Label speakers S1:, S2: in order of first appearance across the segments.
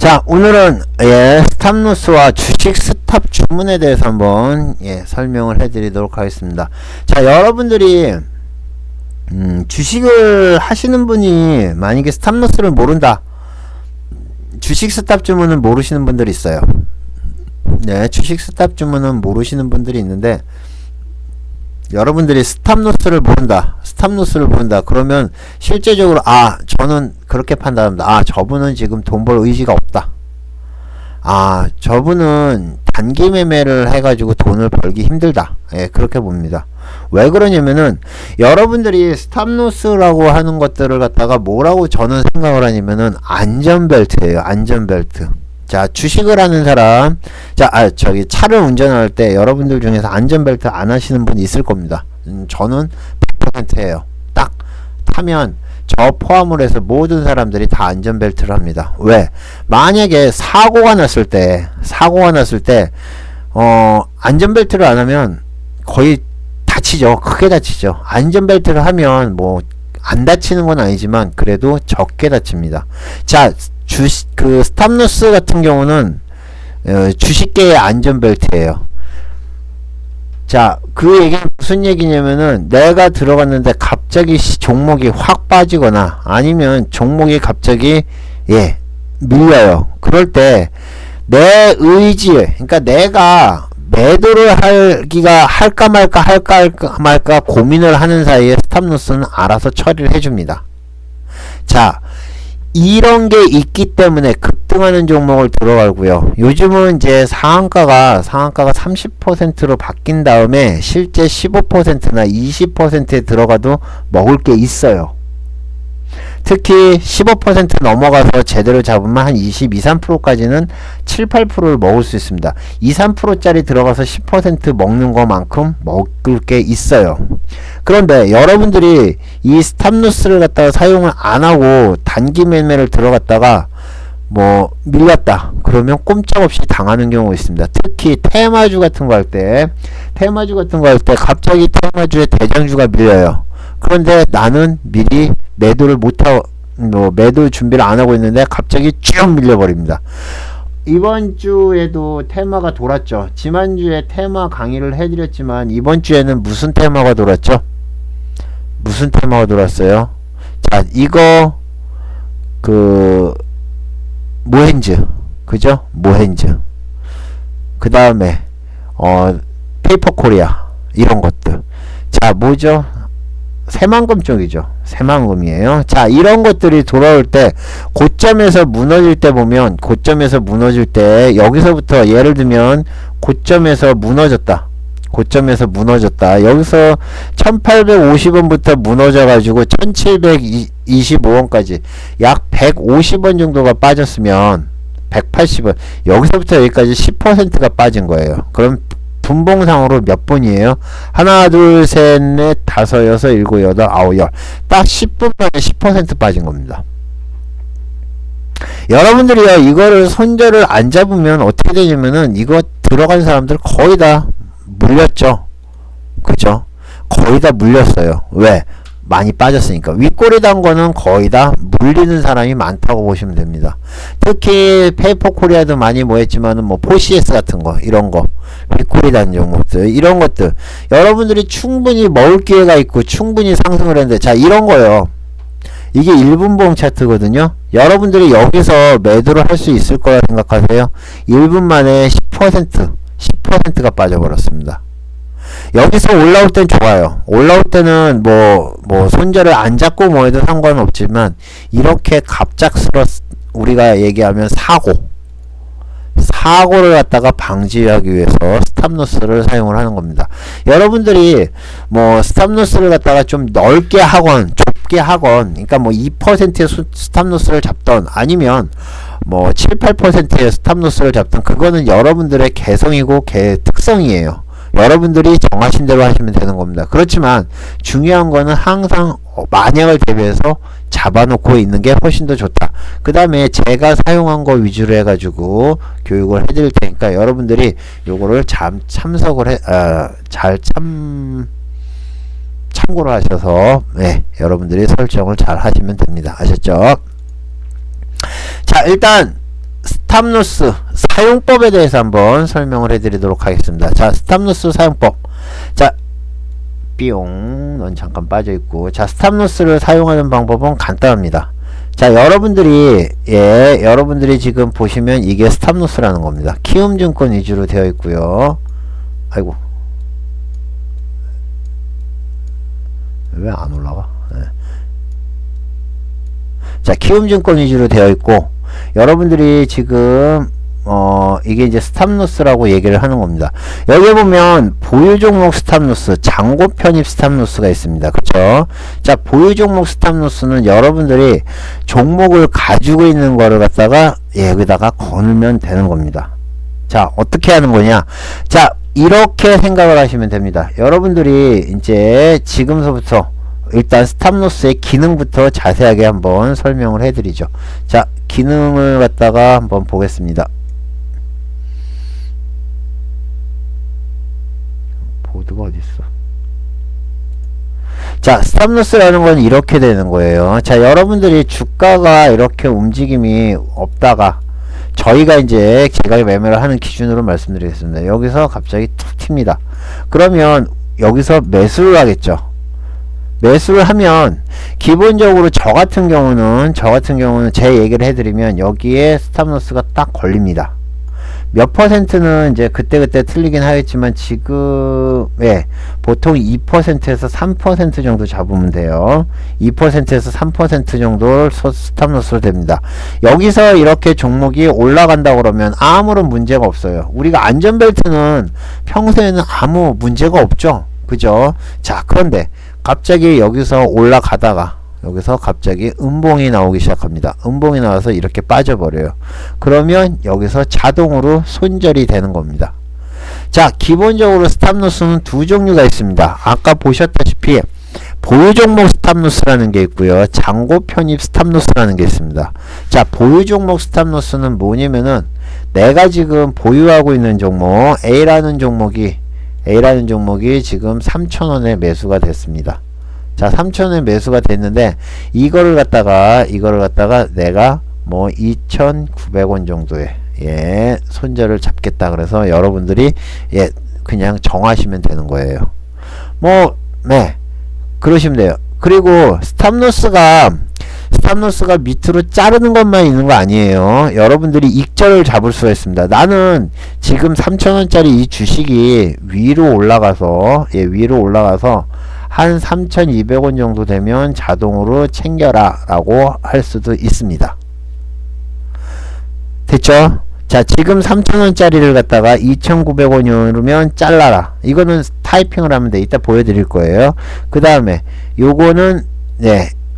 S1: 자, 오늘은 스탑로스와 주식 스탑 주문에 대해서 한번 설명을 해드리도록 하겠습니다. 자, 여러분들이 주식을 하시는 분이 만약에 스탑로스를 모른다, 주식 스탑 주문은 모르시는 분들이 있어요. 네, 주식 스탑 주문은 모르시는 분들이 있는데, 여러분들이 스탑로스를 모른다, 그러면 실제적으로 저는 그렇게 판단합니다. 저분은 지금 돈 벌 의지가 없다, 저분은 단기 매매를 해가지고 돈을 벌기 힘들다, 그렇게 봅니다. 왜 그러냐면은 여러분들이 스탑로스라고 하는 것들을 갖다가 뭐라고 저는 생각을 하냐면은 안전벨트예요. 안전벨트. 자, 주식을 하는 사람, 차를 운전할 때 여러분들 중에서 안전벨트 안 하시는 분 있을 겁니다. 저는 100%예요. 딱 타면 저 포함을 해서 모든 사람들이 다 안전벨트를 합니다. 왜? 만약에 사고가 났을 때 안전벨트를 안 하면 거의 다치죠. 크게 다치죠. 안전벨트를 하면 뭐 안 다치는 건 아니지만 그래도 적게 다칩니다. 자, 그 스탑로스 같은 경우는 주식계의 안전벨트예요. 자, 그 얘기는 무슨 얘기냐면은 내가 들어갔는데 갑자기 종목이 확 빠지거나 아니면 종목이 갑자기 밀려요. 그럴 때 내 의지에, 그러니까 내가 매도를 할까 말까 고민을 하는 사이에 스탑로스는 알아서 처리를 해줍니다. 자, 이런 게 있기 때문에 급등하는 종목을 들어가고요. 요즘은 이제 상한가가 30%로 바뀐 다음에 실제 15%나 20%에 들어가도 먹을 게 있어요. 특히 15% 넘어가서 제대로 잡으면 한 22~23%까지는 7~8%를 먹을 수 있습니다. 2~3%짜리 들어가서 10% 먹는 것만큼 먹을 게 있어요. 그런데 여러분들이 이 스탑로스를 갖다가 사용을 안 하고 단기 매매를 들어갔다가 뭐 밀렸다 그러면 꼼짝없이 당하는 경우가 있습니다. 특히 테마주 같은 거 할 때 갑자기 테마주의 대장주가 밀려요. 그런데 나는 미리 매도를 못하고 매도 준비를 안 하고 있는데 갑자기 쭉 밀려버립니다. 이번 주에도 테마가 돌았죠. 지난주에 테마 강의를 해드렸지만 이번 주에는 무슨 테마가 돌았죠? 무슨 테마가 돌았어요? 자, 이거 모헨즈, 그죠? 모헨즈. 그 다음에 페이퍼코리아, 이런 것들. 자, 뭐죠? 새만금 쪽이죠. 새만금이에요. 자, 이런 것들이 돌아올 때 고점에서 무너질 때 보면, 여기서부터 예를 들면 고점에서 무너졌다. 여기서 1850원부터 무너져 가지고 1725원까지 약 150원 정도가 빠졌으면 180원, 여기서부터 여기까지 10%가 빠진 거예요. 그럼 분봉상으로 몇 분이에요? 하나, 둘, 셋, 넷, 다섯, 여섯, 일곱, 여덟, 아홉, 열. 딱 10분 만에 10% 빠진 겁니다. 여러분들이요, 이거를 손절을 안 잡으면 어떻게 되냐면은 이거 들어간 사람들 거의 다 물렸죠. 그죠? 거의 다 물렸어요. 왜? 많이 빠졌으니까. 윗꼬리 단 거는 거의 다 물리는 사람이 많다고 보시면 됩니다. 특히 페이퍼코리아도 많이 했지만은 뭐 포시에스 같은 거, 이런 거, 윗꼬리 단 종목들, 이런 것들 여러분들이 충분히 먹을 기회가 있고 충분히 상승을 했는데, 자, 이런 거요. 이게 1분봉 차트거든요. 여러분들이 여기서 매도를 할 수 있을 거라 생각하세요? 1분 만에 10%가 빠져버렸습니다. 여기서 올라올 땐 좋아요. 올라올 때는 뭐 손절을 안 잡고 뭐 해도 상관은 없지만, 이렇게 우리가 얘기하면 사고를 갖다가 방지하기 위해서 스탑로스를 사용을 하는 겁니다. 여러분들이 뭐 스탑로스를 갖다가 좀 넓게 하건 좁게 하건, 그러니까 뭐 2%의 스탑로스를 잡던 아니면 뭐 7~8%의 스탑로스를 잡던, 그거는 여러분들의 개성이고 특성이에요. 여러분들이 정하신 대로 하시면 되는 겁니다. 그렇지만 중요한 거는 항상 만약을 대비해서 잡아놓고 있는 게 훨씬 더 좋다. 그 다음에 제가 사용한 거 위주로 해가지고 교육을 해드릴 테니까 여러분들이 요거를 참고를 하셔서 여러분들이 설정을 잘 하시면 됩니다. 아셨죠? 자, 일단 스탑로스 사용법에 대해서 한번 설명을 해드리도록 하겠습니다. 자, 스탑로스 사용법. 자, 삐용, 넌 잠깐 빠져있고. 자, 스탑로스를 사용하는 방법은 간단합니다. 자, 여러분들이 지금 보시면 이게 스탑로스라는 겁니다. 키움증권 위주로 되어 있고요. 아이고, 왜 안 올라가? 네. 자, 키움증권 위주로 되어 있고, 여러분들이 지금 이게 이제 스탑로스라고 얘기를 하는 겁니다. 여기 보면 보유 종목 스탑로스, 잔고 편입 스탑로스가 있습니다. 그쵸? 자, 보유 종목 스탑로스는 여러분들이 종목을 가지고 있는 거를 갖다가 여기다가 거누면 되는 겁니다. 자, 어떻게 하는 거냐? 자, 이렇게 생각을 하시면 됩니다. 여러분들이 이제 지금서부터 일단 스탑로스의 기능부터 자세하게 한번 설명을 해드리죠. 자, 기능을 갖다가 한번 보겠습니다. 보드가 어딨어? 자, 스탑로스라는 건 이렇게 되는 거예요. 자, 여러분들이 주가가 이렇게 움직임이 없다가 저희가 이제 제가 매매를 하는 기준으로 말씀드리겠습니다. 여기서 갑자기 툭 튑니다. 그러면 여기서 매수를 하겠죠. 매수를 하면 기본적으로 저 같은 경우는 제 얘기를 해드리면 여기에 스탑로스가 딱 걸립니다. 몇 퍼센트는 이제 그때그때 틀리긴 하겠지만 지금 보통 2%에서 3% 정도 잡으면 돼요. 2%에서 3% 정도 스탑로스로 됩니다. 여기서 이렇게 종목이 올라간다 그러면 아무런 문제가 없어요. 우리가 안전벨트는 평소에는 아무 문제가 없죠. 그죠? 자, 그런데 갑자기 여기서 올라가다가 여기서 갑자기 음봉이 나오기 시작합니다. 음봉이 나와서 이렇게 빠져버려요. 그러면 여기서 자동으로 손절이 되는 겁니다. 자, 기본적으로 스탑로스는 두 종류가 있습니다. 아까 보셨다시피 보유 종목 스탑로스라는 게 있고요. 잔고 편입 스탑로스라는 게 있습니다. 자, 보유 종목 스탑로스는 뭐냐면은 내가 지금 보유하고 있는 종목 A라는 종목이 지금 3,000원에 매수가 됐습니다. 자, 3,000원에 매수가 됐는데 이거를 갖다가 내가 뭐 2,900원 정도에 손절을 잡겠다 그래서 여러분들이 그냥 정하시면 되는 거예요. 그러시면 돼요. 그리고 스탑로스가 밑으로 자르는 것만 있는 거 아니에요. 여러분들이 익절을 잡을 수가 있습니다. 나는 지금 3,000원짜리 이 주식이 위로 올라가서 한 3,200원 정도 되면 자동으로 챙겨라 라고 할 수도 있습니다. 됐죠? 자, 지금 3,000원짜리를 갖다가 2,900원이 오르면 잘라라. 이거는 타이핑을 하면 돼. 이따 보여드릴 거예요. 그 다음에 요거는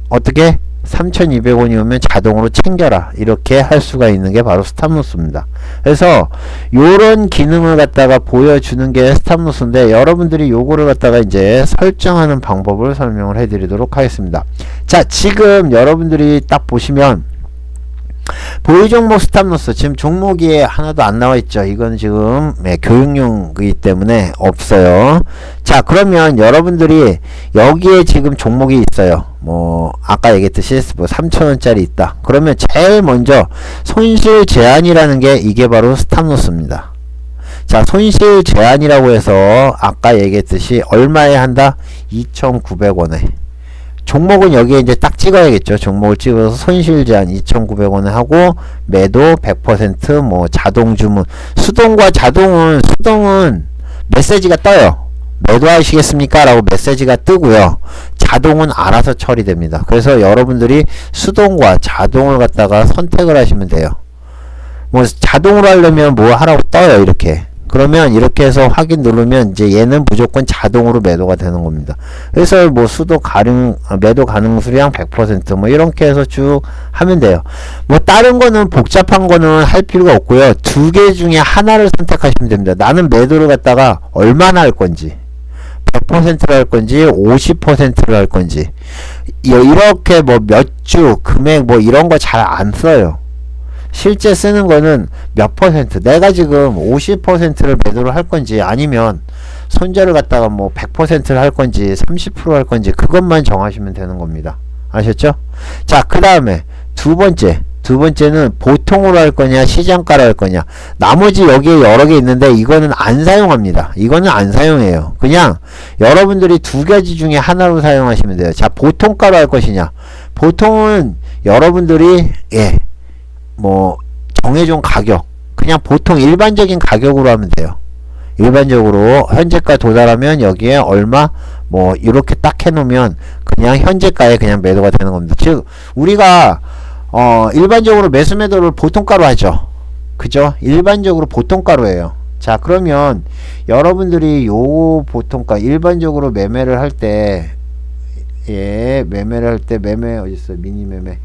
S1: 어떻게 3,200원이 오면 자동으로 챙겨라. 이렇게 할 수가 있는 게 바로 스탑로스입니다. 그래서 요런 기능을 갖다가 보여주는 게 스탑로스인데 여러분들이 요거를 갖다가 이제 설정하는 방법을 설명을 해드리도록 하겠습니다. 자, 지금 여러분들이 딱 보시면 보유 종목 스탑로스 지금 종목이 하나도 안 나와 있죠. 이건 지금 교육용이기 때문에 없어요. 자, 그러면 여러분들이 여기에 지금 종목이 있어요. 아까 얘기했듯이 3,000원짜리 있다. 그러면 제일 먼저 손실 제한이라는 게 이게 바로 스탑로스입니다. 자, 손실 제한이라고 해서 아까 얘기했듯이 얼마에 한다? 2,900원에. 종목은 여기에 이제 딱 찍어야겠죠. 종목을 찍어서 손실 제한 2,900원에 하고 매도 100% 자동 주문. 수동과 수동은 메시지가 떠요. 매도하시겠습니까? 라고 메시지가 뜨고요. 자동은 알아서 처리됩니다. 그래서 여러분들이 수동과 자동을 갖다가 선택을 하시면 돼요. 자동으로 하려면 하라고 떠요. 이렇게. 그러면 이렇게 해서 확인 누르면 이제 얘는 무조건 자동으로 매도가 되는 겁니다. 그래서 매도 가능 수량 100% 이렇게 해서 쭉 하면 돼요. 다른 거는 복잡한 거는 할 필요가 없고요. 두 개 중에 하나를 선택하시면 됩니다. 나는 매도를 갖다가 얼마나 할 건지 100%를 할 건지 50%를 할 건지 이렇게 몇 주 금액 이런 거 잘 안 써요. 실제 쓰는 거는 몇 퍼센트, 내가 지금 50%를 매도를 할 건지 아니면 손절을 갖다가 100%를 할 건지 30% 할 건지 그것만 정하시면 되는 겁니다. 아셨죠? 자, 그 다음에 두 번째 두 번째는 보통으로 할 거냐 시장가로 할 거냐. 나머지 여기에 여러 개 있는데 이거는 안 사용합니다. 이거는 안 사용해요. 그냥 여러분들이 두 가지 중에 하나로 사용하시면 돼요. 자, 보통가로 할 것이냐. 보통은 여러분들이 뭐 정해준 가격, 그냥 보통 일반적인 가격으로 하면 돼요. 일반적으로 현재가 도달하면 여기에 얼마 뭐 이렇게 딱 해놓으면 그냥 현재가에 그냥 매도가 되는 겁니다. 즉 우리가 일반적으로 매수 매도를 보통가로 하죠. 그죠? 일반적으로 보통가로 해요. 자, 그러면 여러분들이 요 보통가 일반적으로 매매를 할 때 매매를 할 때 매매 어딨어? 미니 매매.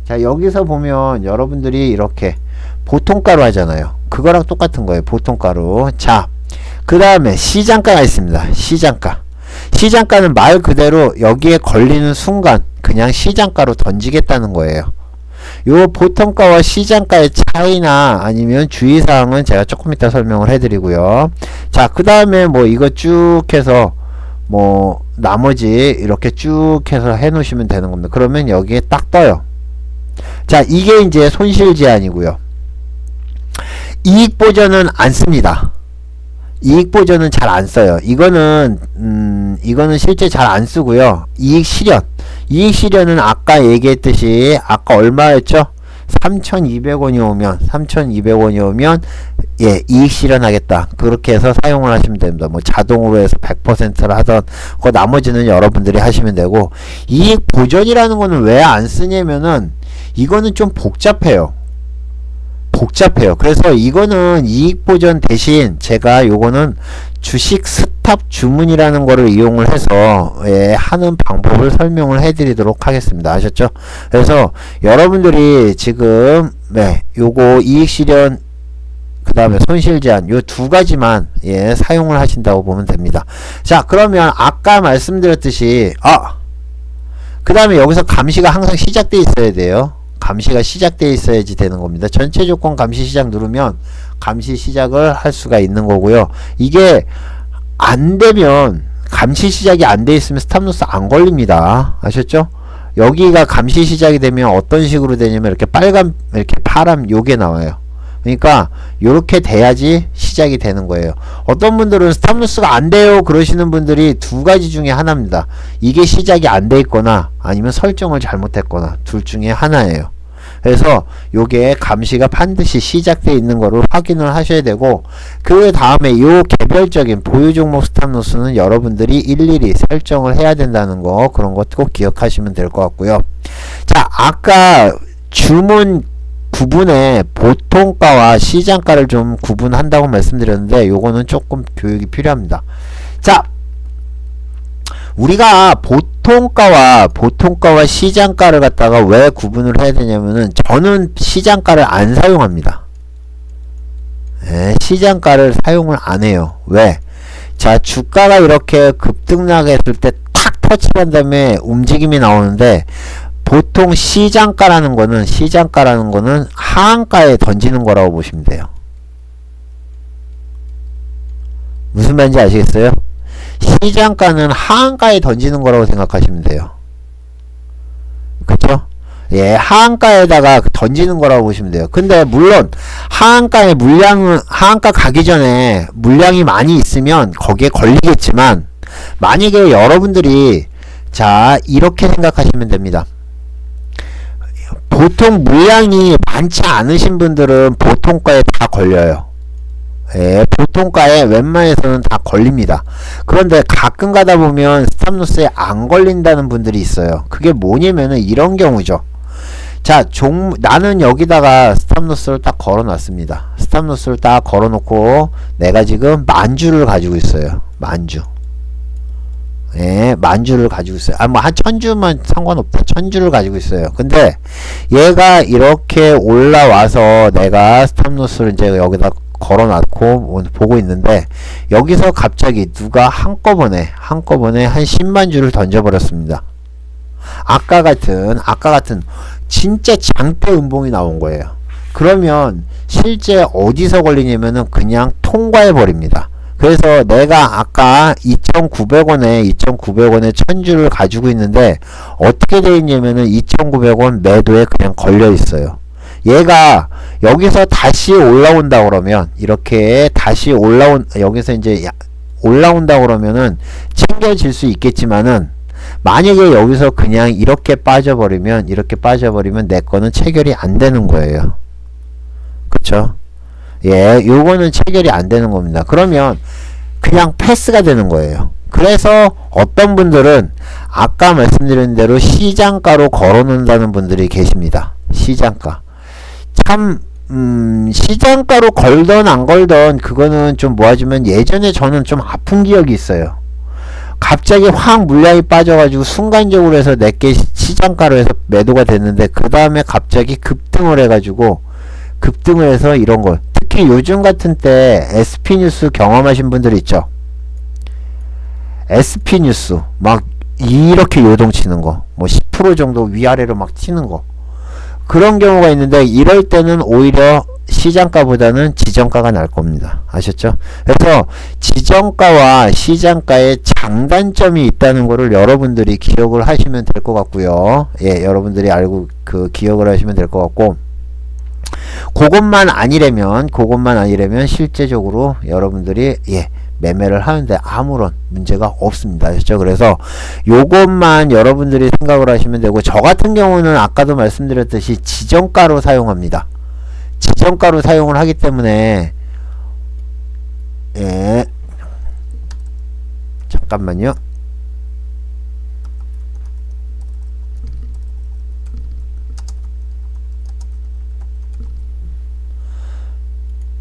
S1: 자, 여기서 보면 여러분들이 이렇게 보통가로 하잖아요. 그거랑 똑같은 거예요. 보통가로. 자, 그 다음에 시장가가 있습니다. 시장가. 시장가는 말 그대로 여기에 걸리는 순간 그냥 시장가로 던지겠다는 거예요. 요 보통가와 시장가의 차이나 아니면 주의사항은 제가 조금 이따 설명을 해드리고요. 자, 그 다음에 뭐 이거 쭉 해서 뭐 나머지 이렇게 쭉 해서 해 놓으시면 되는 겁니다. 그러면 여기에 딱 떠요. 자, 이게 이제 손실 제한이고요. 이익 보전은 안 씁니다. 이익 보전은 잘 안 써요. 이거는 실제 잘 안 쓰고요. 이익 실현. 이익 실현은 아까 얘기했듯이 아까 얼마였죠? 3,200원이 오면 이익 실현하겠다. 그렇게 해서 사용을 하시면 됩니다. 뭐 자동으로 해서 100%를 하던 그 나머지는 여러분들이 하시면 되고, 이익 보전이라는 거는 왜 안 쓰냐면은 이거는 좀 복잡해요. 그래서 이거는 이익 보전 대신 제가 요거는 주식 스탑 주문이라는 거를 이용을 해서 하는 방법을 설명을 해드리도록 하겠습니다. 아셨죠? 그래서 여러분들이 지금 요거 이익 실현 그 다음에 손실 제한 요 두 가지만 사용을 하신다고 보면 됩니다. 자, 그러면 아까 말씀드렸듯이 그 다음에 여기서 감시가 항상 시작돼 있어야 돼요. 감시가 시작되어 있어야지 되는 겁니다. 전체 조건 감시 시작 누르면 감시 시작을 할 수가 있는 거고요. 이게 안 되면 감시 시작이 안 돼 있으면 스탑로스 안 걸립니다. 아셨죠? 여기가 감시 시작이 되면 어떤 식으로 되냐면 이렇게 빨간 이렇게 파란 요게 나와요. 그러니까 요렇게 돼야지 시작이 되는 거예요. 어떤 분들은 스탑로스가 안 돼요 그러시는 분들이 두 가지 중에 하나입니다. 이게 시작이 안 돼 있거나 아니면 설정을 잘못했거나 둘 중에 하나예요. 그래서 요게 감시가 반드시 시작되어 있는 거를 확인을 하셔야 되고, 그 다음에 요 개별적인 보유 종목 스탑로스는 여러분들이 일일이 설정을 해야 된다는 거, 그런 것도 꼭 기억하시면 될 것 같고요. 자, 아까 주문 구분에 보통가와 시장가를 좀 구분한다고 말씀드렸는데 요거는 조금 교육이 필요합니다. 자, 우리가 보통가와 시장가를 갖다가 왜 구분을 해야 되냐면은 저는 시장가를 안 사용합니다. 시장가를 사용을 안 해요. 왜? 자, 주가가 이렇게 급등락했을 때 탁 터치한 다음에 움직임이 나오는데, 보통 시장가라는 거는 하한가에 던지는 거라고 보시면 돼요. 무슨 말인지 아시겠어요? 시장가는 하한가에 던지는 거라고 생각하시면 돼요. 그쵸? 하한가에다가 던지는 거라고 보시면 돼요. 근데 물론 하한가에 하한가 가기 전에 물량이 많이 있으면 거기에 걸리겠지만, 만약에 여러분들이 자, 이렇게 생각하시면 됩니다. 보통 물량이 많지 않으신 분들은 보통가에 다 걸려요. 보통가에 웬만해서는 다 걸립니다. 그런데 가끔 가다 보면 스탑로스에 안 걸린다는 분들이 있어요. 그게 뭐냐면은 이런 경우죠. 자, 나는 여기다가 스탑로스를 딱 걸어 놨습니다. 스탑로스를 딱 걸어 놓고 내가 지금 만주를 가지고 있어요. 만주를 가지고 있어요. 뭐 한 1000주만 상관없다. 1000주를 가지고 있어요. 근데 얘가 이렇게 올라와서 내가 스탑로스를 이제 여기다 걸어놨고 보고 있는데, 여기서 갑자기 누가 한꺼번에 한 10만 주를 던져버렸습니다. 아까 같은 진짜 장대 음봉이 나온 거예요. 그러면 실제 어디서 걸리냐면은 그냥 통과해 버립니다. 그래서 내가 아까 2,900원에 1000주를 가지고 있는데 어떻게 되어 있냐면은 2,900원 매도에 그냥 걸려 있어요. 얘가 여기서 다시 올라온다 그러면 이렇게 다시 여기서 이제 올라온다 그러면은 챙겨질 수 있겠지만은 만약에 여기서 그냥 이렇게 빠져버리면 내 거는 체결이 안 되는 거예요. 그쵸? 예, 요거는 체결이 안 되는 겁니다. 그러면 그냥 패스가 되는 거예요. 그래서 어떤 분들은 아까 말씀드린 대로 시장가로 걸어 놓는다는 분들이 계십니다. 시장가. 참, 시장가로 걸던 안 걸던 그거는 좀 모아주면 예전에 저는 좀 아픈 기억이 있어요. 갑자기 확 물량이 빠져가지고 순간적으로 해서 내게 시장가로 해서 매도가 됐는데 그 다음에 갑자기 급등을 해서 이런 거 특히 요즘 같은 때 SP뉴스 경험하신 분들 있죠. SP뉴스 막 이렇게 요동치는 거 뭐 10% 정도 위아래로 막 튀는 거 그런 경우가 있는데 이럴 때는 오히려 시장가보다는 지정가가 날 겁니다. 아셨죠? 그래서 지정가와 시장가의 장단점이 있다는 것을 여러분들이 기억을 하시면 될 것 같고요. 예, 여러분들이 알고 기억을 하시면 될 것 같고 그것만 아니라면 실제적으로 여러분들이 매매를 하는데 아무런 문제가 없습니다. 아셨죠? 그래서 요것만 여러분들이 생각을 하시면 되고 저 같은 경우는 아까도 말씀드렸듯이 지정가로 사용합니다. 지정가로 사용을 하기 때문에 잠깐만요.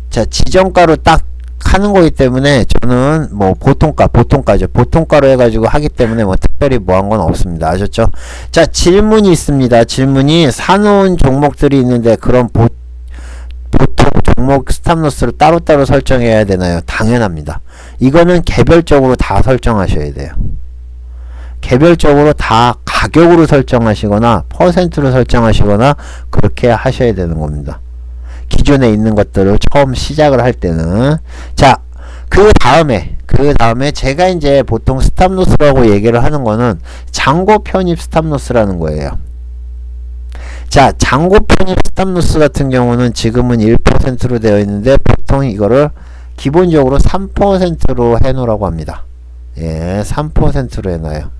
S1: 자, 지정가로 딱 하는 거기 때문에 저는 뭐 보통가로 해가지고 하기 때문에 뭐 특별히 뭐 한 건 없습니다. 아셨죠? 자, 질문이 있습니다. 질문이 사놓은 종목들이 있는데 그럼 보통 종목 스탑로스를 따로따로 설정해야 되나요? 당연합니다. 이거는 개별적으로 다 설정하셔야 돼요. 개별적으로 다 가격으로 설정하시거나 퍼센트로 설정하시거나 그렇게 하셔야 되는 겁니다. 기존에 있는 것들을 처음 시작을 할 때는. 자, 그 다음에 제가 이제 보통 스탑로스라고 얘기를 하는 거는 잔고 편입 스탑로스라는 거예요. 자, 잔고 편입 스탑로스 같은 경우는 지금은 1%로 되어 있는데 보통 이거를 기본적으로 3%로 해놓으라고 합니다. 예, 3%로 해놔요.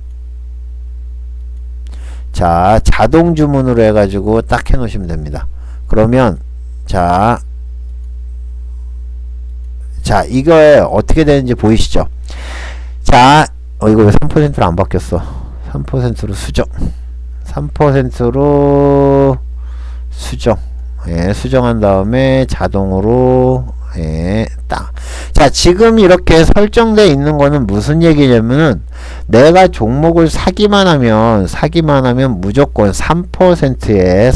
S1: 자, 자동 주문으로 해가지고 딱 해놓으시면 됩니다. 그러면 자, 이거에 어떻게 되는지 보이시죠? 자, 이거 왜 3%로 안 바뀌었어? 3%로 수정. 3%로 수정. 예, 수정한 다음에 자동으로 딱. 자, 지금 이렇게 설정되어 있는 거는 무슨 얘기냐면은 내가 종목을 사기만 하면 무조건 3%에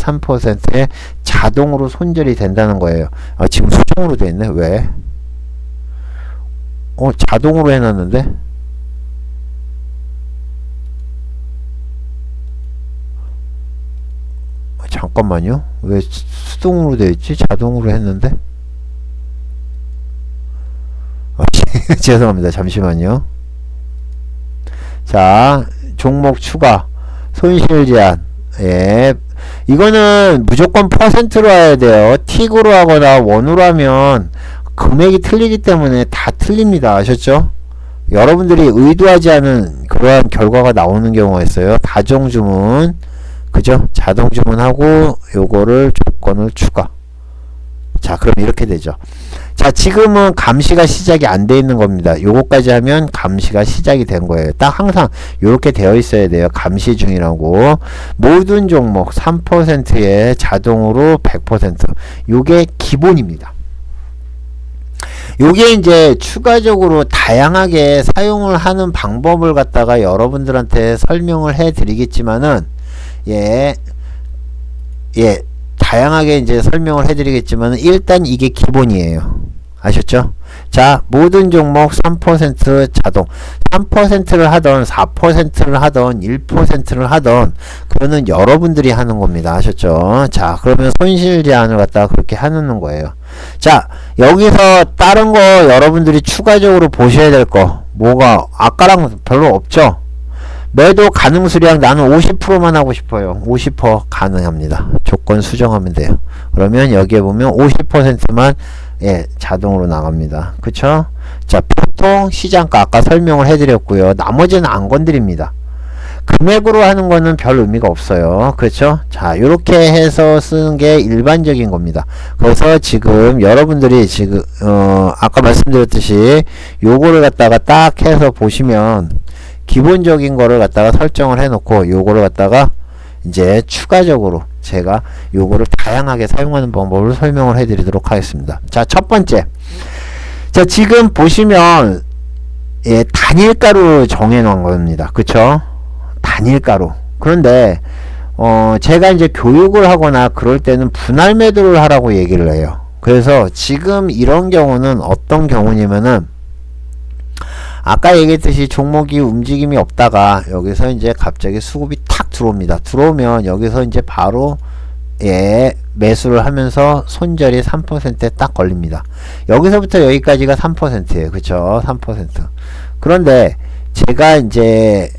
S1: 자동으로 손절이 된다는 거예요. 아, 지금 수정으로 되어 있네. 왜? 자동으로 해놨는데? 잠깐만요. 왜 수동으로 되어 있지? 자동으로 했는데? 죄송합니다. 잠시만요. 자, 종목 추가, 손실 제한. 예, 이거는 무조건 퍼센트로 해야 돼요. 틱으로 하거나 원으로 하면 금액이 틀리기 때문에 다 틀립니다. 아셨죠? 여러분들이 의도하지 않은 그러한 결과가 나오는 경우가 있어요. 다정주문, 그죠? 자동주문하고 요거를 조건을 추가. 자, 그럼 이렇게 되죠. 자, 지금은 감시가 시작이 안 돼 있는 겁니다. 요거까지 하면 감시가 시작이 된 거예요. 딱 항상 요렇게 되어 있어야 돼요. 감시 중이라고. 모든 종목 3%에 자동으로 100%. 요게 기본입니다. 요게 이제 추가적으로 다양하게 사용을 하는 방법을 갖다가 여러분들한테 설명을 해 드리겠지만은 다양하게 이제 설명을 해드리겠지만 일단 이게 기본이에요. 아셨죠? 자, 모든 종목 3% 자동. 3%를 하던 4%를 하던 1%를 하던 그거는 여러분들이 하는 겁니다. 아셨죠? 자, 그러면 손실 제한을 갖다가 그렇게 해놓는 거예요. 자, 여기서 다른 거 여러분들이 추가적으로 보셔야 될 거 뭐가 아까랑 별로 없죠. 매도 가능 수량 나는 50%만 하고 싶어요. 50% 가능합니다. 조건 수정하면 돼요. 그러면 여기에 보면 50%만 예, 자동으로 나갑니다. 그쵸? 자, 보통 시장가 아까 설명을 해드렸고요. 나머지는 안 건드립니다. 금액으로 하는 거는 별 의미가 없어요. 그렇죠? 자, 요렇게 해서 쓰는 게 일반적인 겁니다. 그래서 지금 여러분들이 지금 아까 말씀드렸듯이 요거를 갖다가 딱 해서 보시면 기본적인 거를 갖다가 설정을 해 놓고 요거를 갖다가 이제 추가적으로 제가 요거를 다양하게 사용하는 방법을 설명을 해 드리도록 하겠습니다. 자, 첫 번째. 자, 지금 보시면 예, 단일가로 정해 놓은 겁니다. 그쵸? 단일가로. 그런데 제가 이제 교육을 하거나 그럴 때는 분할 매도를 하라고 얘기를 해요. 그래서 지금 이런 경우는 어떤 경우냐면은 아까 얘기했듯이 종목이 움직임이 없다가 여기서 이제 갑자기 수급이 탁 들어옵니다. 들어오면 여기서 이제 바로 예, 매수를 하면서 손절이 3%에 딱 걸립니다. 여기서부터 여기까지가 3%예요. 그쵸? 3%. 그런데 제가 이제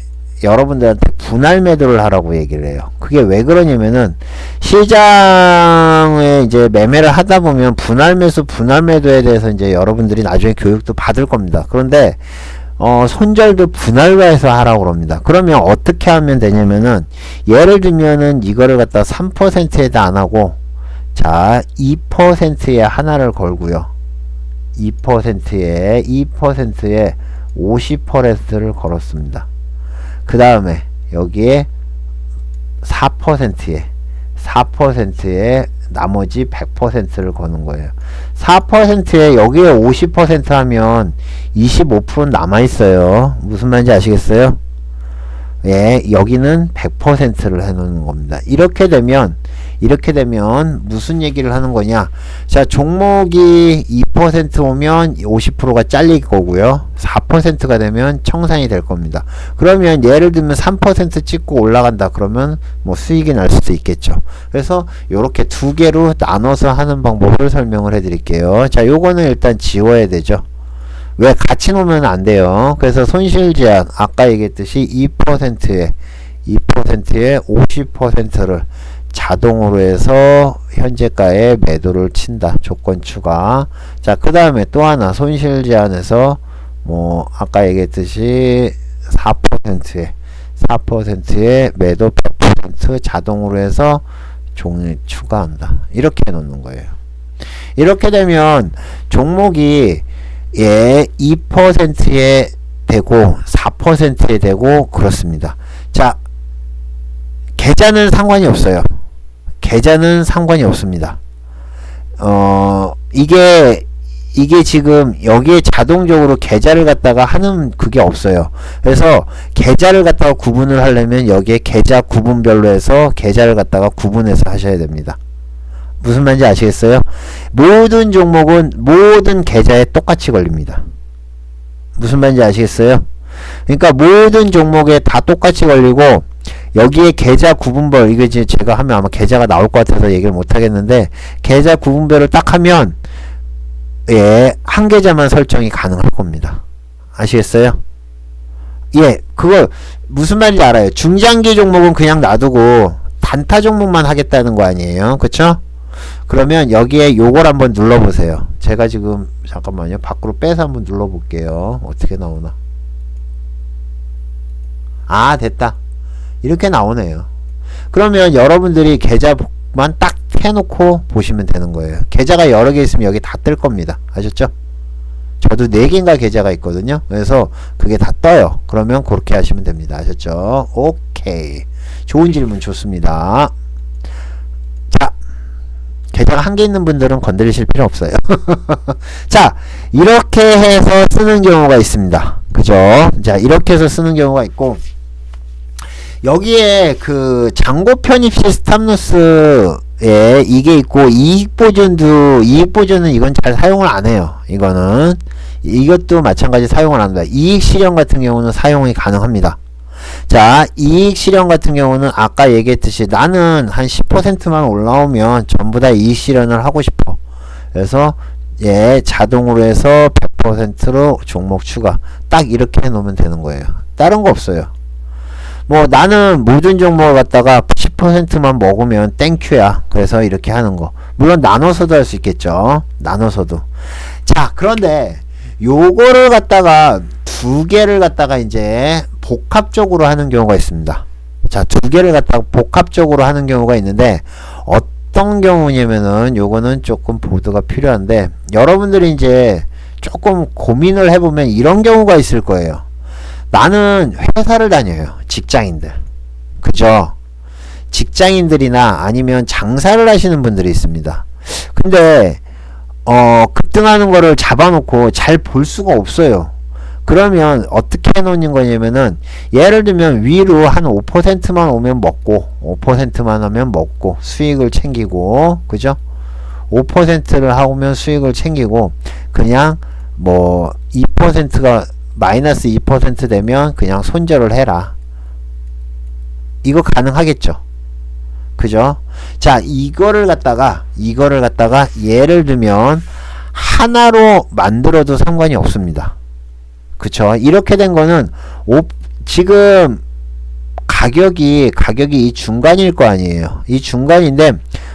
S1: 여러분들한테 분할 매도를 하라고 얘기를 해요. 그게 왜 그러냐면은 시장에 이제 매매를 하다 보면 분할 매수, 분할 매도에 대해서 이제 여러분들이 나중에 교육도 받을 겁니다. 그런데 손절도 분할가해서 하라고 그럽니다. 그러면 어떻게 하면 되냐면은 예를 들면은 이거를 갖다 3%에다 안 하고 자 2%에 하나를 걸고요. 2%에 50%를 걸었습니다. 그 다음에 여기에 4%에 나머지 100%를 거는 거예요. 4%에 여기에 50% 하면 25%는 남아있어요. 무슨 말인지 아시겠어요? 예, 여기는 100%를 해놓는 겁니다. 이렇게 되면 무슨 얘기를 하는 거냐? 자, 종목이 2% 오면 50%가 잘릴 거고요. 4%가 되면 청산이 될 겁니다. 그러면 예를 들면 3% 찍고 올라간다 그러면 뭐 수익이 날 수도 있겠죠. 그래서 요렇게 두 개로 나눠서 하는 방법을 설명을 해 드릴게요. 자, 요거는 일단 지워야 되죠. 왜 같이 놓으면 안 돼요. 그래서 손실 제한 아까 얘기했듯이 2%에 50%를 자동으로 해서 현재가에 매도를 친다. 조건 추가. 자, 그 다음에 또 하나 손실 제한에서 뭐 아까 얘기했듯이 4%에 매도 100% 자동으로 해서 종이 추가한다. 이렇게 해 놓는 거예요. 이렇게 되면 종목이 예 2%에 되고 4%에 되고 그렇습니다. 자, 계좌는 상관이 없어요. 계좌는 상관이 없습니다. 이게 지금 여기에 자동적으로 계좌를 갖다가 하는 그게 없어요. 그래서 계좌를 갖다가 구분을 하려면 여기에 계좌 구분별로 해서 계좌를 갖다가 구분해서 하셔야 됩니다. 무슨 말인지 아시겠어요? 모든 종목은 모든 계좌에 똑같이 걸립니다. 무슨 말인지 아시겠어요? 그러니까 모든 종목에 다 똑같이 걸리고 여기에 계좌 구분별 이거 이제 제가 하면 아마 계좌가 나올 것 같아서 얘기를 못 하겠는데 계좌 구분별을 딱 하면 예, 한 계좌만 설정이 가능할 겁니다. 아시겠어요? 예, 그거 무슨 말인지 알아요. 중장기 종목은 그냥 놔두고 단타 종목만 하겠다는 거 아니에요. 그쵸? 그러면 여기에 요걸 한번 눌러보세요. 제가 지금 잠깐만요. 밖으로 빼서 한번 눌러볼게요. 어떻게 나오나. 아, 됐다. 이렇게 나오네요. 그러면 여러분들이 계좌만 딱 해놓고 보시면 되는 거예요. 계좌가 여러 개 있으면 여기 다 뜰 겁니다. 아셨죠? 저도 4개인가 계좌가 있거든요. 그래서 그게 다 떠요. 그러면 그렇게 하시면 됩니다. 아셨죠? 오케이. 좋은 질문 좋습니다. 자, 계좌가 한 개 있는 분들은 건드리실 필요 없어요. 자, 이렇게 해서 쓰는 경우가 있습니다. 그죠? 자, 이렇게 해서 쓰는 경우가 있고 여기에 그 잔고 편입 시 스탑로스에 이게 있고 이익 보전은 이건 잘 사용을 안 해요. 이것도 마찬가지 사용을 안 합니다. 이익 실현 같은 경우는 사용이 가능합니다. 자, 이익 실현 같은 경우는 아까 얘기했듯이 나는 한 10%만 올라오면 전부 다 이익 실현을 하고 싶어. 그래서 예, 자동으로 해서 100%로 종목 추가. 딱 이렇게 해놓으면 되는 거예요. 다른 거 없어요. 뭐 나는 모든 종목을 갖다가 10%만 먹으면 땡큐야. 그래서 이렇게 하는 거. 물론 나눠서도 할 수 있겠죠. 나눠서도. 자, 그런데 요거를 갖다가 두 개를 갖다가 이제 복합적으로 하는 경우가 있습니다. 자, 두 개를 갖다가 복합적으로 하는 경우가 있는데 어떤 경우냐면은 요거는 조금 보드가 필요한데 여러분들이 이제 조금 고민을 해보면 이런 경우가 있을 거예요. 나는 회사를 다녀요. 직장인들. 그죠? 직장인들이나 아니면 장사를 하시는 분들이 있습니다. 근데 급등하는 거를 잡아놓고 잘 볼 수가 없어요. 그러면 어떻게 해놓는 거냐면은 예를 들면 위로 한 5%만 오면 먹고 5%만 하면 먹고 수익을 챙기고 그죠? 5%를 하면 수익을 챙기고 그냥 뭐 2%가 마이너스 2% 되면 그냥 손절을 해라. 이거 가능하겠죠? 그죠? 자, 이거를 갖다가 예를 들면 하나로 만들어도 상관이 없습니다. 그쵸? 이렇게 된 거는 지금 가격이 이 중간일 거 아니에요. 이 중간인데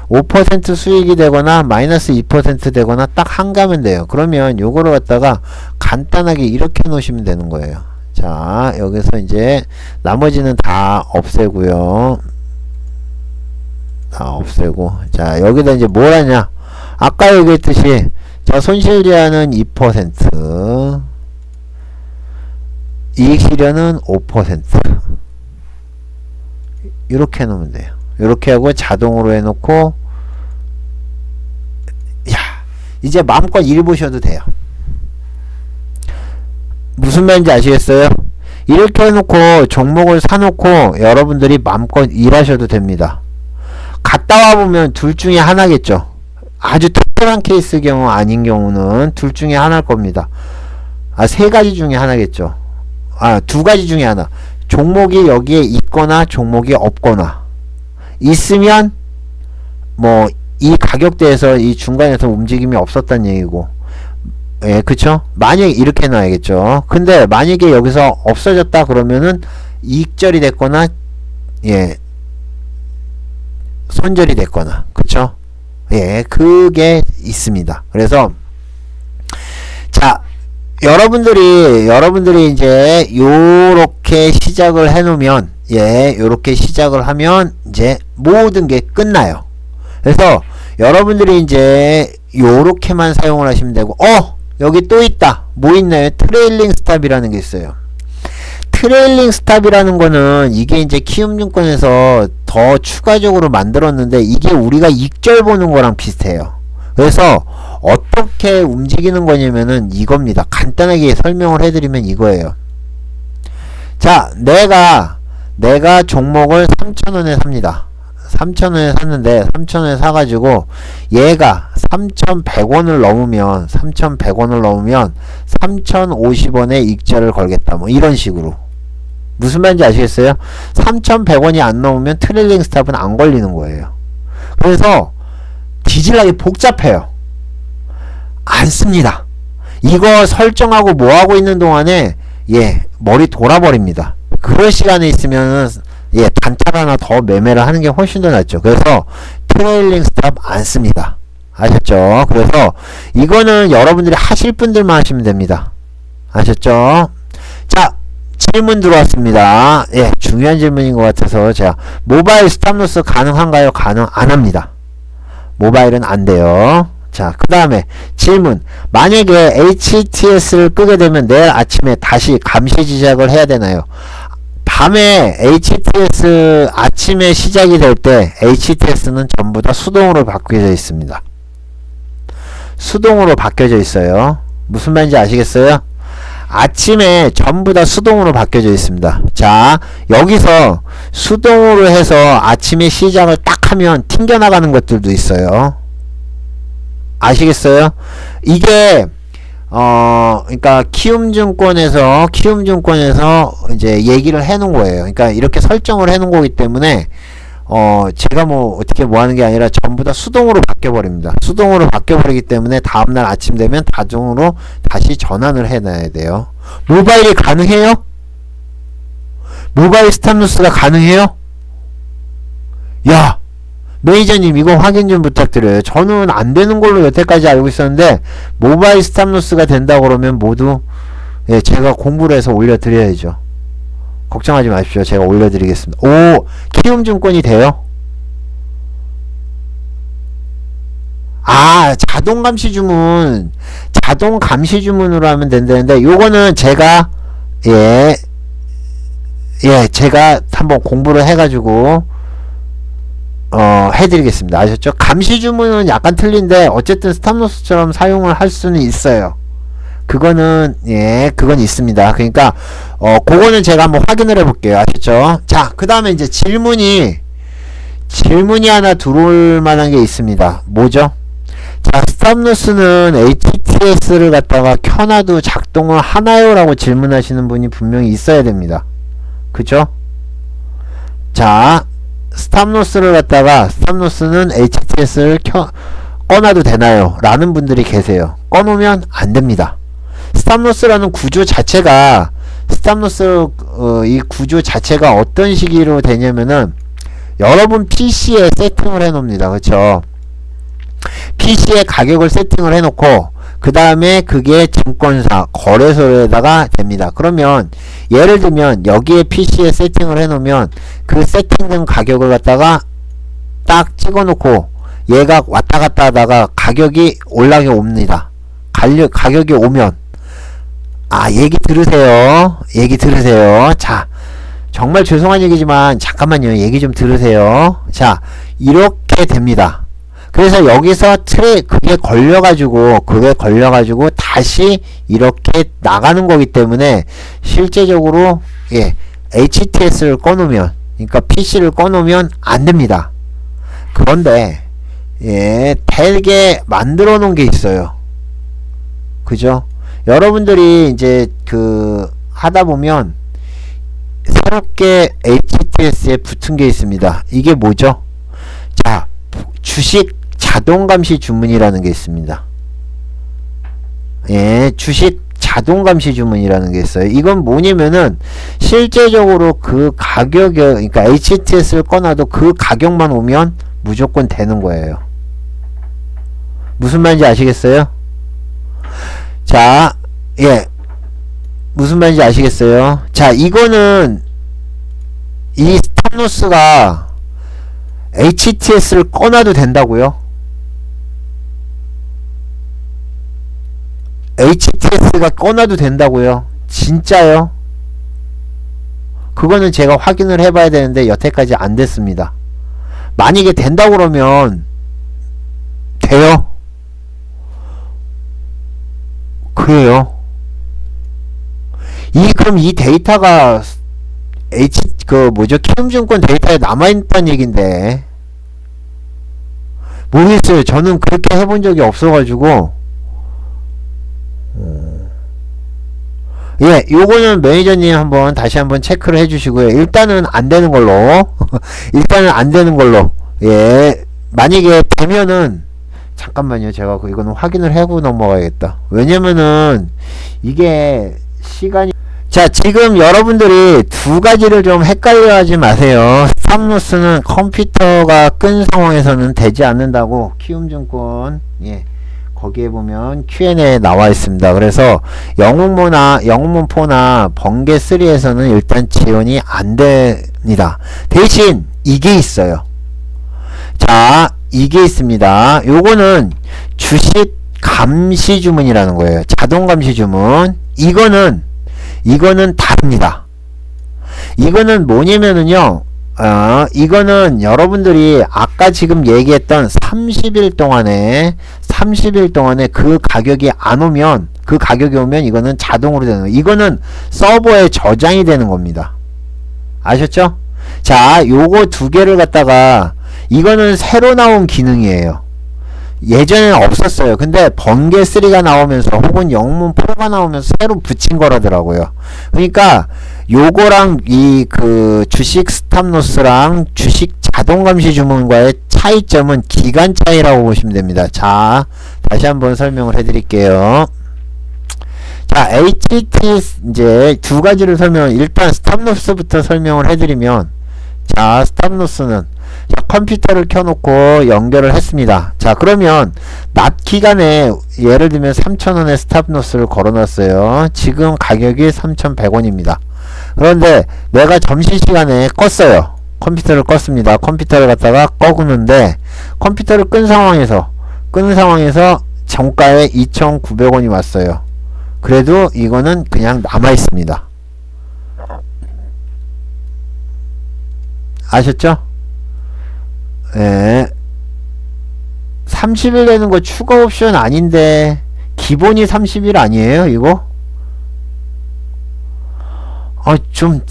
S1: 5% 수익이 되거나 마이너스 2% 되거나 딱 한가면 돼요. 그러면 요거를 갖다가 간단하게 이렇게 놓으시면 되는 거예요. 자, 여기서 이제 나머지는 다 없애고요. 다 없애고. 자, 여기다 이제 뭘 하냐? 아까 얘기했듯이 자, 손실 제한은 2%, 이익 실현은 5%. 이렇게 해놓으면 돼요. 이렇게 하고 자동으로 해놓고 야, 이제 마음껏 일 보셔도 돼요. 무슨 말인지 아시겠어요? 이렇게 해놓고 종목을 사놓고 여러분들이 마음껏 일하셔도 됩니다. 갔다 와보면 둘 중에 하나겠죠. 아주 특별한 케이스 경우 아닌 경우는 둘 중에 하나일 겁니다. 세 가지 중에 하나겠죠. 두 가지 중에 하나. 종목이 여기에 있거나 종목이 없거나. 있으면 뭐 이 가격대에서 이 중간에서 움직임이 없었단 얘기고, 예, 그쵸? 만약에 이렇게 놔야겠죠. 근데 만약에 여기서 없어졌다 그러면은 이익절이 됐거나, 예, 손절이 됐거나, 그쵸? 예, 그게 있습니다. 그래서 자, 여러분들이 이제 요렇게 시작을 해 놓으면, 예, 요렇게 시작을 하면 이제 모든 게 끝나요. 그래서 여러분들이 이제 요렇게만 사용을 하시면 되고, 여기 또 있다. 뭐 있나요? 트레일링 스탑이라는 게 있어요. 트레일링 스탑이라는 거는 이게 이제 키움증권에서 더 추가적으로 만들었는데 이게 우리가 익절 보는 거랑 비슷해요. 그래서 어떻게 움직이는 거냐면은 이겁니다. 간단하게 설명을 해드리면 이거예요. 자, 내가 종목을 3,000원에 삽니다. 3,000원에 샀는데 3,000원에 사가지고 얘가 3,100원을 넘으면 3,050원에 익절을 걸겠다. 뭐 이런 식으로. 무슨 말인지 아시겠어요? 3,100원이 안 넘으면 트레일링 스탑은 안 걸리는 거예요. 그래서 뒤질나게 복잡해요. 안 씁니다. 이거 설정하고 뭐하고 있는 동안에 예, 머리 돌아버립니다. 그럴 시간에 있으면은 예, 단타를 하나 더 매매를 하는 게 훨씬 더 낫죠. 그래서 트레일링 스탑 안 씁니다. 아셨죠? 그래서 이거는 여러분들이 하실 분들만 하시면 됩니다. 아셨죠? 자, 질문 들어왔습니다. 예, 중요한 질문인 것 같아서 제가 모바일 스탑로스 가능한가요? 안 합니다. 모바일은 안 돼요. 자, 그 다음에 질문. 만약에 HTS를 끄게 되면 내일 아침에 다시 감시 지작을 해야 되나요? 밤에 HTS 아침에 시작이 될 때 HTS는 전부 다 수동으로 바뀌어져 있습니다. 수동으로 바뀌어져 있어요. 무슨 말인지 아시겠어요? 아침에 전부 다 수동으로 바뀌어져 있습니다. 자, 여기서 수동으로 해서 아침에 시작을 딱 하면 튕겨나가는 것들도 있어요. 아시겠어요? 이게 그러니까 키움증권에서 이제 얘기를 해 놓은 거예요. 그러니까 이렇게 설정을 해 놓은 거기 때문에 제가 뭐 어떻게 뭐 하는 게 아니라 전부 다 수동으로 바뀌어 버립니다. 수동으로 바뀌어 버리기 때문에 다음날 아침 되면 자동으로 다시 전환을 해놔야 돼요. 모바일이 가능해요? 모바일 스탑로스가 가능해요? 야, 매니저님 이거 확인 좀 부탁드려요. 저는 안 되는 걸로 여태까지 알고 있었는데 모바일 스탑로스가 된다고 그러면 모두 예, 제가 공부를 해서 올려드려야죠. 걱정하지 마십시오. 제가 올려드리겠습니다. 오, 키움증권이 돼요? 아, 자동 감시 주문. 자동 감시 주문으로 하면 된다는데, 요거는 제가, 제가 한번 공부를 해가지고, 해드리겠습니다. 아셨죠? 감시 주문은 약간 틀린데, 어쨌든 스탑로스처럼 사용을 할 수는 있어요. 그거는 그건 있습니다. 그러니까 그거는 제가 한번 확인을 해볼게요. 아셨죠? 자, 그 다음에 이제 질문이 하나 들어올 만한 게 있습니다. 뭐죠? 자, 스탑로스는 HTS를 갖다가 켜놔도 작동을 하나요? 라고 질문하시는 분이 분명히 있어야 됩니다. 그죠? 자, 스탑로스는 HTS를 꺼놔도 되나요? 라는 분들이 계세요. 꺼놓으면 안 됩니다. 스탑로스라는 구조 자체가 이 구조 자체가 어떤 식으로 되냐면은 여러분 PC에 세팅을 해 놓습니다. 그쵸? PC에 가격을 세팅을 해 놓고 그 다음에 그게 증권사 거래소에다가 됩니다. 그러면 예를 들면 여기에 PC에 세팅을 해 놓으면 그 세팅된 가격을 갖다가 딱 찍어 놓고 얘가 왔다 갔다 하다가 가격이 올라게 옵니다. 가격이 오면 얘기 들으세요. 자, 정말 죄송한 얘기지만 잠깐만요. 얘기 좀 들으세요. 자, 이렇게 됩니다. 그래서 여기서 그게 걸려가지고 다시 이렇게 나가는 거기 때문에 실제적으로 HTS를 꺼놓으면, 그러니까 PC를 꺼놓으면 안 됩니다. 그런데 되게 만들어 놓은 게 있어요. 그죠? 여러분들이 이제 하다 보면 새롭게 HTS에 붙은 게 있습니다. 이게 뭐죠? 자, 주식 자동 감시 주문이라는 게 있습니다. 주식 자동 감시 주문이라는 게 있어요. 이건 뭐냐면은 실제적으로 그 가격에, 그러니까 HTS를 꺼놔도 그 가격만 오면 무조건 되는 거예요. 무슨 말인지 아시겠어요? 자, 무슨 말인지 아시겠어요? 자, 이거는 이 스탑로스가 HTS를 꺼놔도 된다고요? HTS가 꺼놔도 된다고요? 진짜요? 그거는 제가 확인을 해봐야 되는데 여태까지 안 됐습니다. 만약에 된다고 그러면 돼요? 그래요? 그럼 이 데이터가 키움증권 데이터에 남아있다는 얘긴데 모르겠어요. 저는 그렇게 해본 적이 없어가지고 요거는 매니저님 다시 한번 체크를 해주시고요. 일단은 안 되는 걸로 만약에 되면은 잠깐만요. 제가 이거는 확인을 하고 넘어가야겠다. 왜냐면은 이게 시간이 자, 지금 여러분들이 두 가지를 좀 헷갈려 하지 마세요. 스탑로스는 컴퓨터가 끈 상황에서는 되지 않는다고 키움증권 거기에 보면 Q&A 나와 있습니다. 그래서 영웅몬4나 번개3에서는 일단 지원이 안 됩니다. 대신 이게 있어요. 자, 이게 있습니다. 요거는 주식 감시 주문이라는 거예요. 자동 감시 주문. 이거는 다릅니다. 이거는 뭐냐면은요, 이거는 여러분들이 아까 지금 얘기했던 30일 동안에 그 가격이 안 오면, 그 가격이 오면 이거는 자동으로 되는 거예요. 이거는 서버에 저장이 되는 겁니다. 아셨죠? 자, 요거 두 개를 갖다가 이거는 새로 나온 기능이에요. 예전에는 없었어요. 근데 번개3가 나오면서 혹은 영문4가 나오면서 새로 붙인 거라더라고요. 그러니까 요거랑 주식 스탑로스랑 주식 자동 감시 주문과의 차이점은 기간 차이라고 보시면 됩니다. 자, 다시 한번 설명을 해드릴게요. 자, HTS 이제 두 가지를 일단 스탑로스부터 설명을 해드리면, 자, 스탑로스는 컴퓨터를 켜놓고 연결을 했습니다. 자, 그러면 낮 기간에 예를 들면 3,000원의 스탑로스를 걸어놨어요. 지금 가격이 3,100원입니다. 그런데 내가 점심시간에 껐어요. 컴퓨터를 껐습니다. 컴퓨터를 갖다가 꺼구는데 컴퓨터를 끈 상황에서 정가에 2,900원이 왔어요. 그래도 이거는 그냥 남아있습니다. 아셨죠? 예. 30일 되는 거 추가 옵션 아닌데 기본이 30일 아니에요 이거? 좀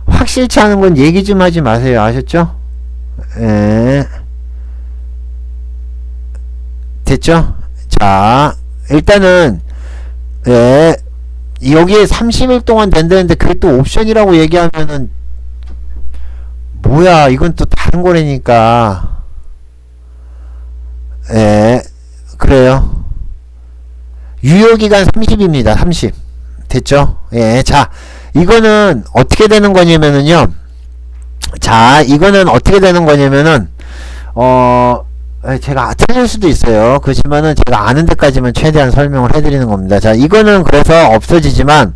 S1: 확실치 않은 건 얘기 좀 하지 마세요. 아셨죠? 예. 됐죠? 자, 일단은 예, 여기에 30일 동안 된다는데 그게 또 옵션이라고 얘기하면은 뭐야, 이건 또 다른 거라니까. 예, 그래요. 유효기간 30입니다. 30. 됐죠? 예, 자, 이거는 어떻게 되는 거냐면은요. 자, 이거는 어떻게 되는 거냐면은, 제가 틀릴 수도 있어요. 그렇지만은 제가 아는 데까지만 최대한 설명을 해드리는 겁니다. 자, 이거는 그래서 없어지지만,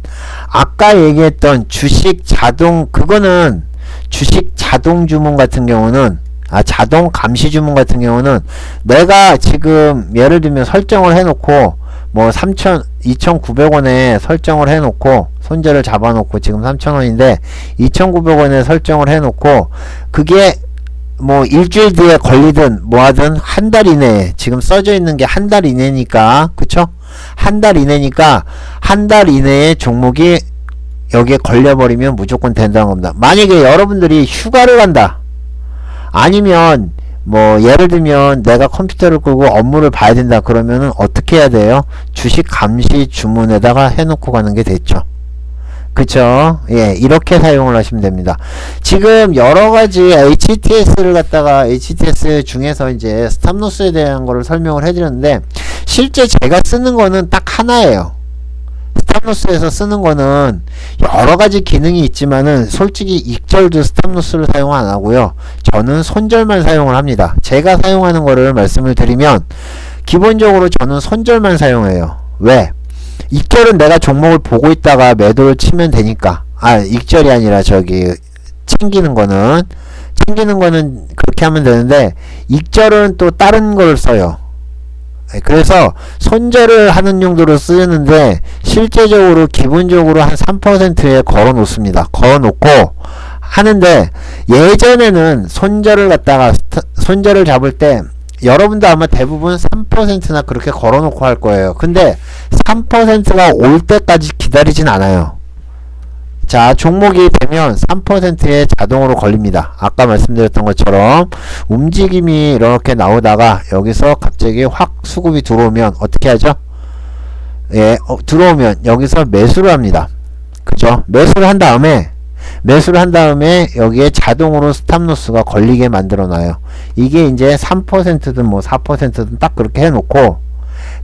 S1: 아까 얘기했던 주식 자동, 그거는 주식 자동 주문 같은 경우는, 자동 감시 주문 같은 경우는 내가 지금 예를 들면 설정을 해놓고 뭐 2,900원에 설정을 해놓고 손절을 잡아놓고 지금 3,000원인데 2,900원에 설정을 해놓고 그게 뭐 일주일 뒤에 걸리든 뭐하든 한 달 이내에 지금 써져 있는 게 한 달 이내니까 그쵸? 한 달 이내니까 한 달 이내에 종목이 여기에 걸려버리면 무조건 된다는 겁니다. 만약에 여러분들이 휴가를 간다 아니면 뭐 예를 들면 내가 컴퓨터를 끄고 업무를 봐야 된다 그러면은 어떻게 해야 돼요? 주식 감시 주문에다가 해놓고 가는 게 됐죠. 그쵸? 예, 이렇게 사용을 하시면 됩니다. 지금 여러가지 HTS를 갖다가 HTS 중에서 이제 스탑로스에 대한 거를 설명을 해드렸는데 실제 제가 쓰는 거는 딱 하나예요. 스탑로스에서 쓰는 거는 여러가지 기능이 있지만은 솔직히 익절도 스탑로스를 사용 안 하고요. 저는 손절만 사용을 합니다. 제가 사용하는 거를 말씀을 드리면 기본적으로 저는 손절만 사용해요. 왜? 익절은 내가 종목을 보고 있다가 매도를 치면 되니까. 익절이 아니라 챙기는 거는 그렇게 하면 되는데 익절은 또 다른 걸 써요. 그래서 손절을 하는 용도로 쓰는데 실제적으로 기본적으로 한 3%에 걸어 놓습니다. 걸어 놓고 하는데 예전에는 손절을 갖다가 손절을 잡을 때 여러분도 아마 대부분 3%나 그렇게 걸어 놓고 할 거예요. 근데 3%가 올 때까지 기다리진 않아요. 자, 종목이 되면 3%에 자동으로 걸립니다. 아까 말씀드렸던 것처럼 움직임이 이렇게 나오다가 여기서 갑자기 확 수급이 들어오면 어떻게 하죠? 예, 들어오면 여기서 매수를 합니다. 그죠? 매수를 한 다음에 여기에 자동으로 스탑로스가 걸리게 만들어 놔요. 이게 이제 3%든 뭐 4%든 딱 그렇게 해놓고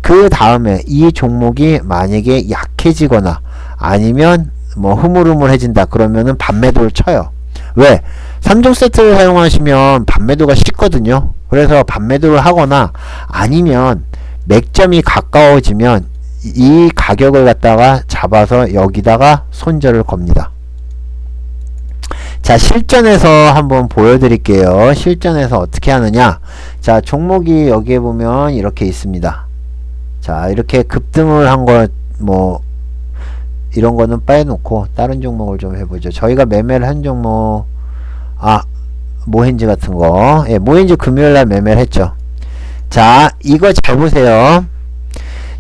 S1: 그 다음에 이 종목이 만약에 약해지거나 아니면 뭐 흐물흐물해진다 그러면은 반매도를 쳐요. 왜? 3종 세트를 사용하시면 반매도가 쉽거든요. 그래서 반매도를 하거나 아니면 맥점이 가까워지면 이 가격을 갖다가 잡아서 여기다가 손절을 겁니다. 자, 실전에서 한번 보여드릴게요. 실전에서 어떻게 하느냐. 자, 종목이 여기에 보면 이렇게 있습니다. 자, 이렇게 급등을 한 거 뭐 이런 거는 빼놓고 다른 종목을 좀 해보죠. 저희가 매매를 한 종목 모헨지 같은 거, 예, 모헨지 금요일날 매매를 했죠. 자, 이거 잘 보세요.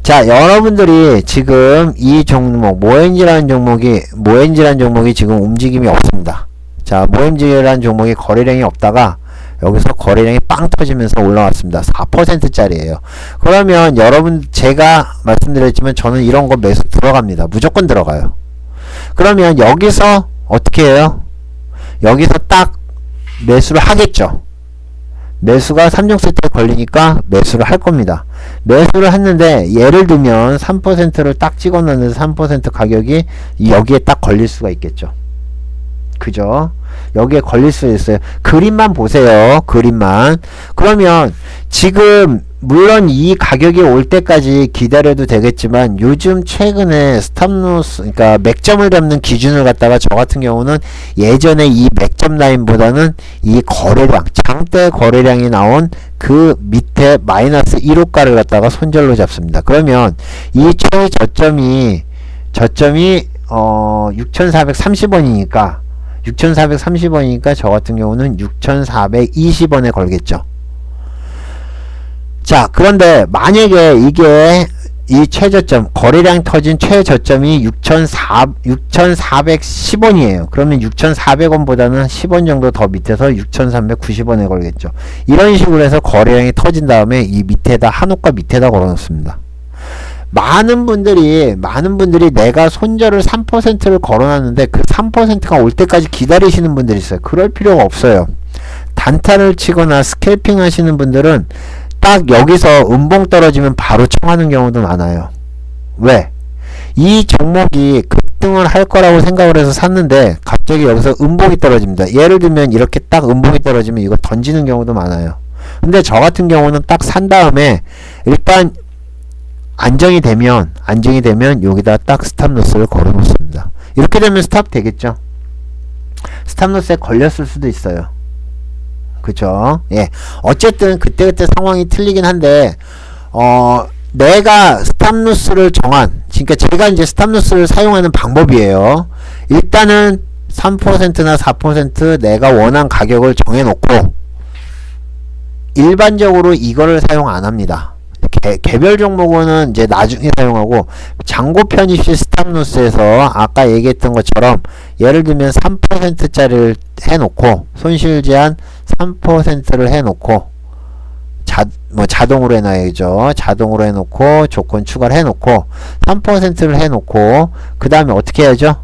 S1: 자, 여러분들이 지금 이 종목 모헨지라는 종목이 지금 움직임이 없습니다. 자, 모헨지라는 종목이 거래량이 없다가 여기서 거래량이 빵 터지면서 올라왔습니다. 4%짜리예요. 그러면 여러분, 제가 말씀드렸지만 저는 이런 거 매수 들어갑니다. 무조건 들어가요. 그러면 여기서 어떻게 해요? 여기서 딱 매수를 하겠죠. 매수가 3종 세트에 걸리니까 매수를 할 겁니다. 매수를 했는데 예를 들면 3%를 딱 찍어놨는데 3% 가격이 여기에 딱 걸릴 수가 있겠죠. 그죠? 여기에 걸릴 수 있어요. 그림만 보세요. 그림만. 그러면 지금 물론 이 가격이 올 때까지 기다려도 되겠지만 요즘 최근에 스탑로스 그러니까 맥점을 잡는 기준을 갖다가 저 같은 경우는 예전에 이 맥점 라인보다는 이 거래량 장대 거래량이 나온 그 밑에 마이너스 1호가를 갖다가 손절로 잡습니다. 그러면 이 최저점이 6,430원이니까 6,430원이니까 저 같은 경우는 6,420원에 걸겠죠. 자, 그런데 만약에 이게 이 최저점, 거래량 터진 최저점이 6,410원이에요. 그러면 6,400원보다는 10원 정도 더 밑에서 6,390원에 걸겠죠. 이런 식으로 해서 거래량이 터진 다음에 이 밑에다, 한옥가 밑에다 걸어 놓습니다. 많은 분들이 내가 손절을 3%를 걸어놨는데 그 3%가 올 때까지 기다리시는 분들이 있어요. 그럴 필요가 없어요. 단타를 치거나 스캘핑 하시는 분들은 딱 여기서 음봉 떨어지면 바로 청하는 경우도 많아요. 왜? 이 종목이 급등을 할 거라고 생각을 해서 샀는데 갑자기 여기서 음봉이 떨어집니다. 예를 들면 이렇게 딱 음봉이 떨어지면 이거 던지는 경우도 많아요. 근데 저 같은 경우는 딱 산 다음에 일단 안정이 되면 여기다 딱 스탑로스를 걸어 놓습니다. 이렇게 되면 스탑 되겠죠. 스탑로스에 걸렸을 수도 있어요. 그죠? 예. 어쨌든 그때그때 상황이 틀리긴 한데 내가 스탑로스를 그러니까 제가 이제 스탑로스를 사용하는 방법이에요. 일단은 3%나 4% 내가 원한 가격을 정해놓고 일반적으로 이거를 사용 안 합니다. 개별 종목은 이제 나중에 사용하고 잔고 편입 시 스탑로스에서 아까 얘기했던 것처럼 예를 들면 3%짜리를 해놓고 손실 제한 3%를 해놓고 자동으로 해놔야죠. 자동으로 해놓고 조건 추가를 해놓고 3%를 해놓고 그 다음에 어떻게 해야죠?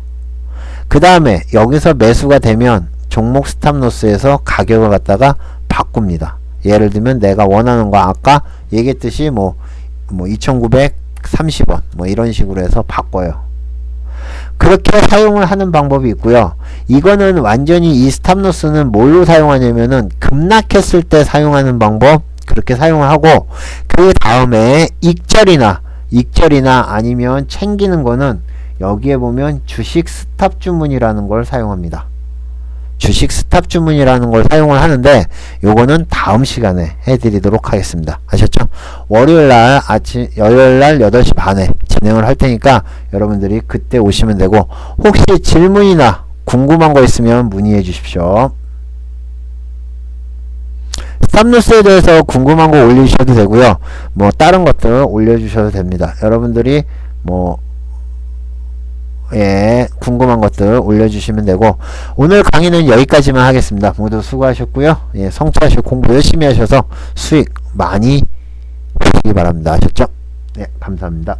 S1: 그 다음에 여기서 매수가 되면 종목 스탑로스에서 가격을 갖다가 바꿉니다. 예를 들면 내가 원하는 거 아까 얘기했듯이 2,930원 이런 식으로 해서 바꿔요. 그렇게 사용을 하는 방법이 있고요. 이거는 완전히 이 스탑로스는 뭘로 사용하냐면은 급락했을 때 사용하는 방법 그렇게 사용을 하고 그 다음에 익절이나 아니면 챙기는 거는 여기에 보면 주식 스탑 주문이라는 걸 사용합니다. 주식 스탑 주문이라는 걸 사용을 하는데 요거는 다음 시간에 해드리도록 하겠습니다. 아셨죠? 월요일날 8시 반에 진행을 할 테니까 여러분들이 그때 오시면 되고 혹시 질문이나 궁금한 거 있으면 문의해 주십시오. 스탑로스에 대해서 궁금한 거 올리셔도 되고요. 다른 것들 올려주셔도 됩니다. 여러분들이 궁금한 것들 올려주시면 되고 오늘 강의는 여기까지만 하겠습니다. 모두 수고하셨고요. 성취하시고 공부 열심히 하셔서 수익 많이 보시기 바랍니다. 아셨죠? 감사합니다.